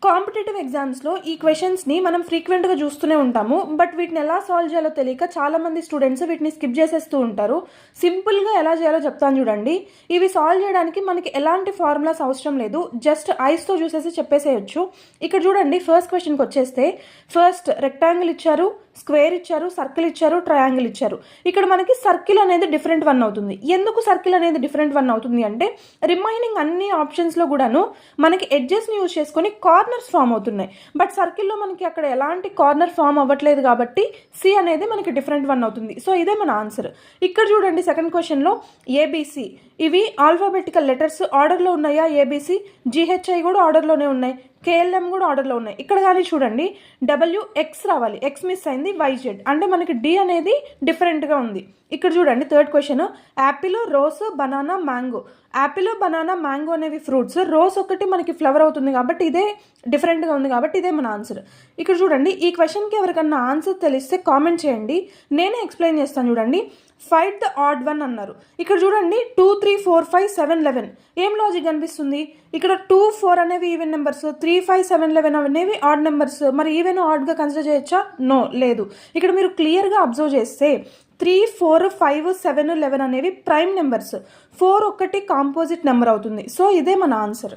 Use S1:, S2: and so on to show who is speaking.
S1: Competitive ఎగ్జామ్స్లో ఈ క్వశ్చన్స్ని మనం ఫ్రీక్వెంట్గా చూస్తూనే ఉంటాము. బట్ వీటిని ఎలా సాల్వ్ చేయాలో తెలియక చాలామంది స్టూడెంట్స్ వీటిని స్కిప్ చేసేస్తూ ఉంటారు. సింపుల్గా ఎలా చేయాలో చెప్తాను చూడండి. ఇవి సాల్వ్ చేయడానికి మనకి ఎలాంటి ఫార్ములాస్ అవసరం లేదు, జస్ట్ ఐస్తో చూసేసి చెప్పేసేయచ్చు. ఇక్కడ చూడండి, ఫస్ట్ క్వశ్చన్కి వచ్చేస్తే ఫస్ట్ రెక్టాంగిల్ ఇచ్చారు, స్క్వేర్ ఇచ్చారు, సర్కిల్ ఇచ్చారు, ట్రయాంగిల్ ఇచ్చారు. ఇక్కడ మనకి సర్కిల్ అనేది డిఫరెంట్ వన్ అవుతుంది. ఎందుకు సర్కిల్ అనేది డిఫరెంట్ వన్ అవుతుంది అంటే రిమైనింగ్ అన్ని ఆప్షన్స్లో కూడాను మనకి ఎడ్జెస్ని యూజ్ చేసుకొని కార్నర్స్ ఫామ్ అవుతున్నాయి. బట్ సర్కిల్లో మనకి అక్కడ ఎలాంటి కార్నర్ ఫామ్ అవ్వట్లేదు కాబట్టి సి అనేది మనకి డిఫరెంట్ వన్ అవుతుంది. సో ఇదే మన ఆన్సర్. ఇక్కడ చూడండి, సెకండ్ క్వశ్చన్లో ఏబిసి, ఇవి ఆల్ఫాబెటికల్ లెటర్స్ ఆర్డర్లో ఉన్నాయా? ఏబిసి, జిహెచ్ఐ కూడా ఆర్డర్లోనే ఉన్నాయి, కేఎల్ఎం కూడా ఆర్డర్లో ఉన్నాయి. ఇక్కడ కానీ చూడండి, డబ్ల్యూఎక్స్ రావాలి, ఎక్స్ మిస్ అయింది, వైజెడ్ అంటే మనకి డి అనేది డిఫరెంట్గా ఉంది. ఇక్కడ చూడండి, third question Apple, rose, banana, mango. Apple, banana, mango అనేవి ఫ్రూట్స్, రోజ్ ఒకటి మనకి ఫ్లవర్ అవుతుంది కాబట్టి ఇదే డిఫరెంట్గా ఉంది కాబట్టి ఇదే మన ఆన్సర్. ఇక్కడ చూడండి, ఈ క్వశ్చన్కి ఎవరికన్నా ఆన్సర్ తెలిస్తే కామెంట్ చేయండి, నేనే ఎక్స్ప్లెయిన్ చేస్తాను. చూడండి, ఫైట్ ద ఆడ్ వన్ అన్నారు. ఇక్కడ చూడండి, 2, 3, 4, 5, 7, 11 ఏం లాజిక్ అనిపిస్తుంది? ఇక్కడ 2, 4 అనేవి ఈవెన్ నెంబర్స్, 3, 5, 7, 11 అనేవి ఆడ్ నెంబర్స్. మరి ఈవెన్ ఆడ్గా కన్సిడర్ చేయొచ్చా? నో, లేదు. ఇక్కడ మీరు క్లియర్గా అబ్జర్వ్ చేస్తే 3, 4, 5, 7, 11 అనేవి ప్రైమ్ నెంబర్స్, 4 ఒక్కటి కాంపోజిట్ నెంబర్ అవుతుంది. సో ఇదే మన ఆన్సర్.